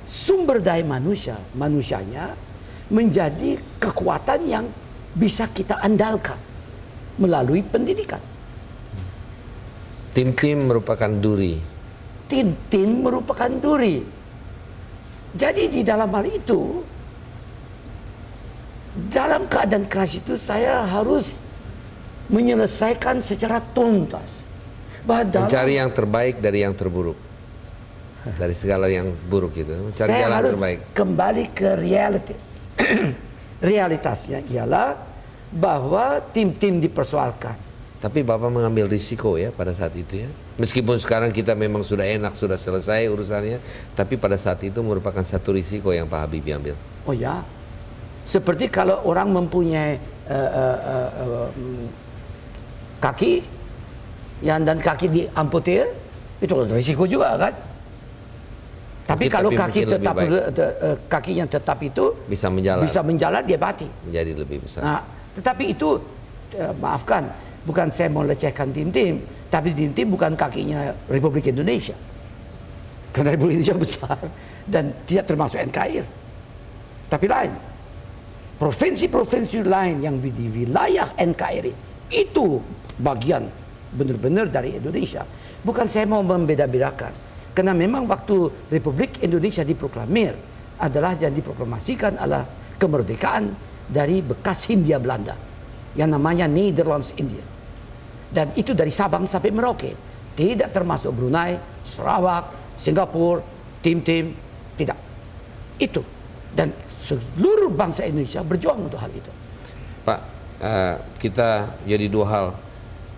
sumber daya manusianya menjadi kekuatan yang bisa kita andalkan melalui pendidikan. Tim-tim merupakan duri. Tim-tim merupakan duri. Jadi di dalam hal itu, dalam keadaan keras itu saya harus menyelesaikan secara tuntas. Mencari yang terbaik dari yang terburuk. Dari segala yang buruk itu, mencari saya jalan harus terbaik. Kembali ke reality. Realitasnya ialah bahwa tim-tim dipersoalkan. Tapi Bapak mengambil risiko ya pada saat itu ya. Meskipun sekarang kita memang sudah enak, sudah selesai urusannya, tapi pada saat itu merupakan satu risiko yang Pak Habibie ambil. Oh ya, seperti kalau orang mempunyai kaki, dan kaki diamputir, itu risiko juga kan. Tapi kalau kaki tetap kakinya tetap itu bisa menjalan, dia mati. Menjadi lebih besar. Nah, tetapi itu maafkan, bukan saya mau lecehkan tim-tim, tapi tim-tim bukan kakinya Republik Indonesia. Karena Republik Indonesia besar dan tidak termasuk NKRI. Tapi lain. Provinsi-provinsi lain yang di wilayah NKRI itu bagian benar-benar dari Indonesia. Bukan saya mau membeda-bedakan. Karena memang waktu Republik Indonesia diproklamir adalah yang diproklamasikan adalah kemerdekaan dari bekas Hindia Belanda yang namanya Netherlands India. Dan itu dari Sabang sampai Merauke. Tidak termasuk Brunei, Sarawak, Singapura, tim-tim, tidak. Itu. Dan seluruh bangsa Indonesia berjuang untuk hal itu. Pak, kita jadi dua hal.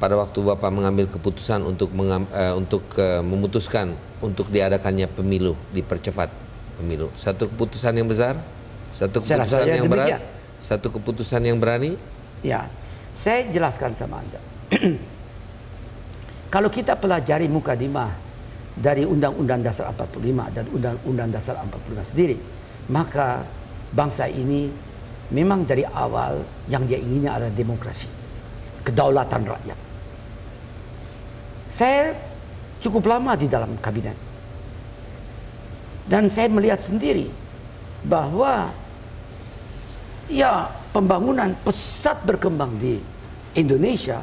Pada waktu Bapak mengambil keputusan untuk memutuskan untuk diadakannya pemilu, dipercepat pemilu. Satu keputusan yang besar, satu keputusan yang berat, satu keputusan yang berani. Ya, saya jelaskan sama Anda. Kalau kita pelajari mukadimah dari Undang-Undang Dasar 45 dan Undang-Undang Dasar 45 sendiri, maka bangsa ini memang dari awal yang dia inginnya adalah demokrasi, kedaulatan rakyat. Saya cukup lama di dalam kabinet dan saya melihat sendiri bahwa ya pembangunan pesat berkembang di Indonesia,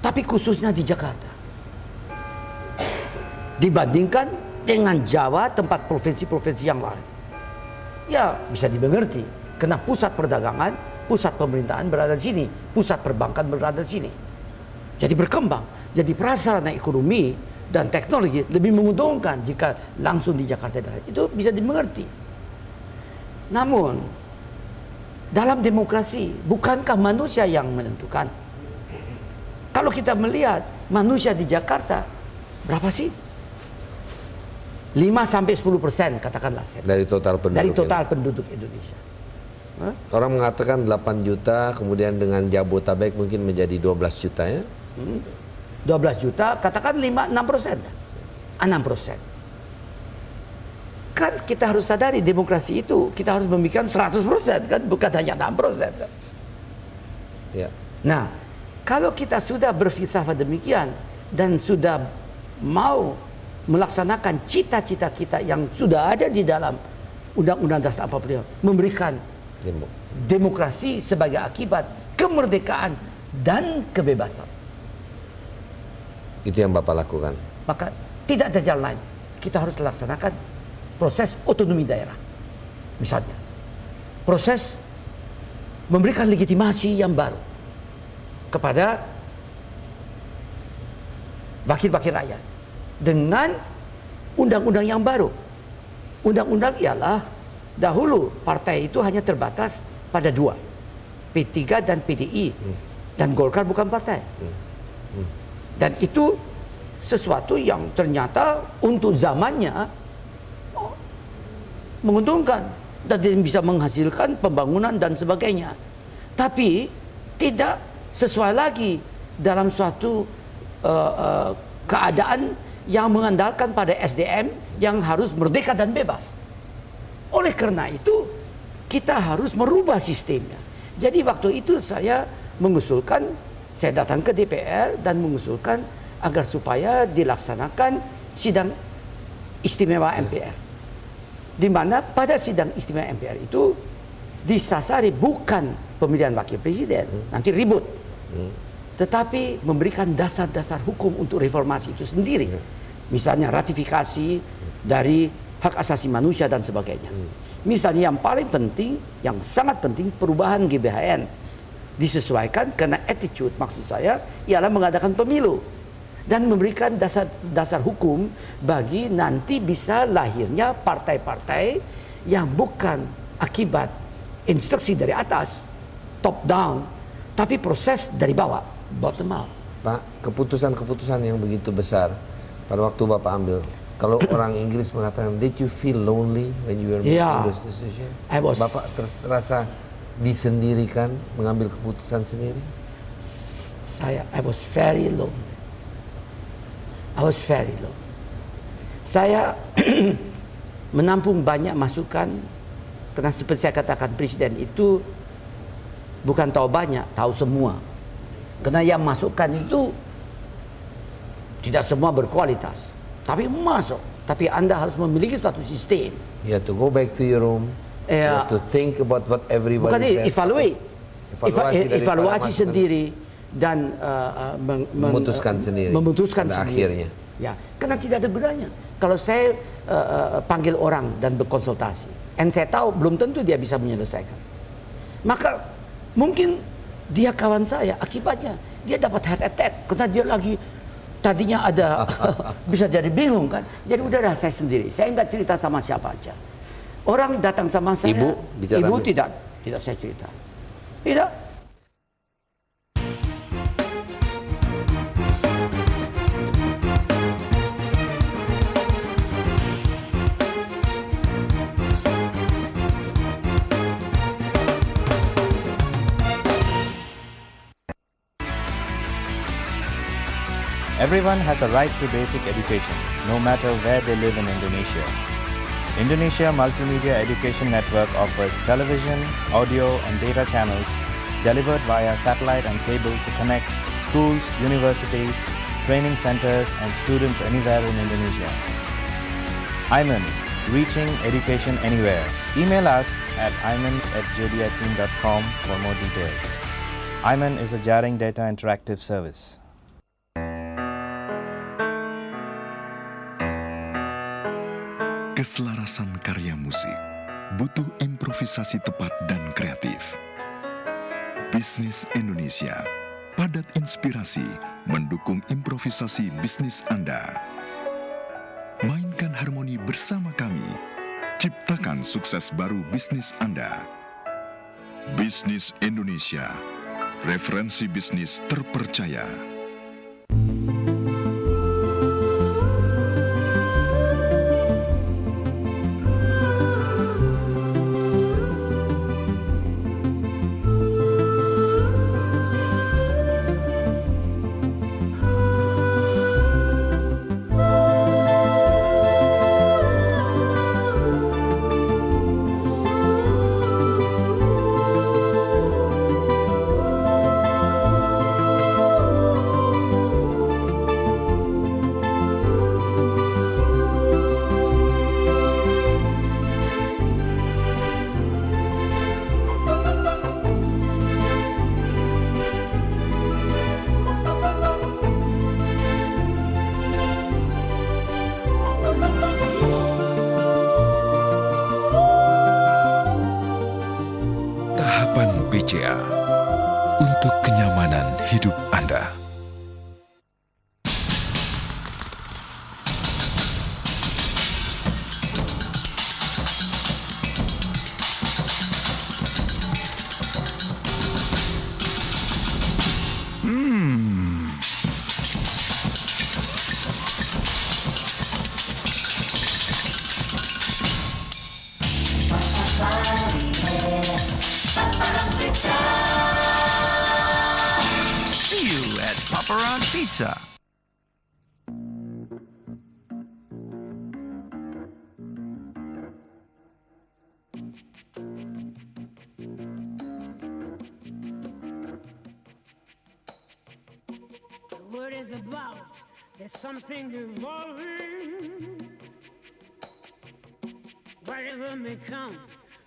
tapi khususnya di Jakarta dibandingkan dengan Jawa, tempat provinsi-provinsi yang lain. Ya bisa dimengerti karena pusat perdagangan, pusat pemerintahan berada di sini, pusat perbankan berada di sini. Jadi berkembang. Jadi prasarana ekonomi dan teknologi lebih menguntungkan jika langsung di Jakarta. Itu bisa dimengerti. Namun dalam demokrasi bukankah manusia yang menentukan? Kalau kita melihat manusia di Jakarta berapa sih? 5-10% katakanlah. Dari total penduduk. Dari total penduduk Indonesia. Orang mengatakan 8 juta, kemudian dengan Jabotabek mungkin menjadi 12 juta ya. 12 juta, katakan 6%. Kan kita harus sadari demokrasi itu kita harus memikirkan 100% kan, bukan hanya 6% kan. Ya. Nah, kalau kita sudah berfilsafat demikian dan sudah mau melaksanakan cita-cita kita yang sudah ada di dalam Undang-Undang Dasar 45, memberikan demokrasi sebagai akibat kemerdekaan dan kebebasan. Itu yang Bapak lakukan. Maka tidak ada jalan lain. Kita harus laksanakan proses otonomi daerah. Misalnya, proses memberikan legitimasi yang baru kepada wakil-wakil rakyat dengan undang-undang yang baru. Undang-undang ialah dahulu partai itu hanya terbatas pada 2, P3 dan PDI, dan Golkar bukan partai. Dan itu sesuatu yang ternyata untuk zamannya menguntungkan dan bisa menghasilkan pembangunan dan sebagainya. Tapi tidak sesuai lagi dalam suatu keadaan yang mengandalkan pada SDM yang harus merdeka dan bebas. Oleh karena itu kita harus merubah sistemnya. Jadi waktu itu saya mengusulkan, saya datang ke DPR dan mengusulkan agar supaya dilaksanakan sidang istimewa MPR. Di mana pada sidang istimewa MPR itu disasari bukan pemilihan wakil presiden, nanti ribut, tetapi memberikan dasar-dasar hukum untuk reformasi itu sendiri. Misalnya ratifikasi dari hak asasi manusia dan sebagainya. Misalnya yang paling penting, yang sangat penting, perubahan GBHN disesuaikan karena attitude, maksud saya ialah mengadakan pemilu dan memberikan dasar hukum bagi nanti bisa lahirnya partai-partai yang bukan akibat instruksi dari atas, top down, tapi proses dari bawah, bottom up. Pak, keputusan-keputusan yang begitu besar pada waktu Bapak ambil, kalau orang Inggris mengatakan, did you feel lonely when you were making those decisions? Bapak terasa disendirikan mengambil keputusan sendiri? I was very lonely. Saya menampung banyak masukan karena seperti saya katakan, presiden itu bukan tahu banyak, tahu semua. Karena yang masukkan itu tidak semua berkualitas, tapi masuk. Tapi Anda harus memiliki suatu sistem. You have to go back to your room. You have to think about what everybody says. Evaluasi sendiri dan memutuskan sendiri. Akhirnya. Ya, karena tidak ada gunanya. Kalau saya panggil orang dan berkonsultasi, dan saya tahu belum tentu dia bisa menyelesaikan, maka mungkin dia kawan saya, akibatnya dia dapat heart attack karena dia lagi tadinya ada bisa jadi bingung kan. Jadi udahlah saya sendiri, saya nggak cerita sama siapa aja. Orang datang sama saya, ibu tidak saya cerita, tidak. Everyone has a right to basic education, no matter where they live in Indonesia. Indonesia Multimedia Education Network offers television, audio, and data channels delivered via satellite and cable to connect schools, universities, training centers, and students anywhere in Indonesia. IMAN, reaching education anywhere. Email us at iman@jdiateam.com for more details. IMAN is a Jaring Data Interactive service. Keselarasan karya musik butuh improvisasi tepat dan kreatif. Bisnis Indonesia, padat inspirasi, mendukung improvisasi bisnis Anda. Mainkan harmoni bersama kami, ciptakan sukses baru bisnis Anda. Bisnis Indonesia, referensi bisnis terpercaya. BCA untuk kenyamanan hidup Anda. See you at Paparazzi Pizza. What is about? There's something evolving. Whatever may come,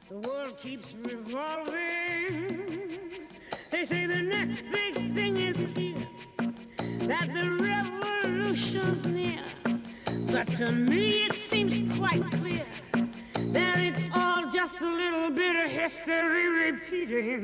the world keeps revolving. They say the next big thing is here, that the revolution's near. But to me it seems quite clear that it's all just a little bit of history repeating.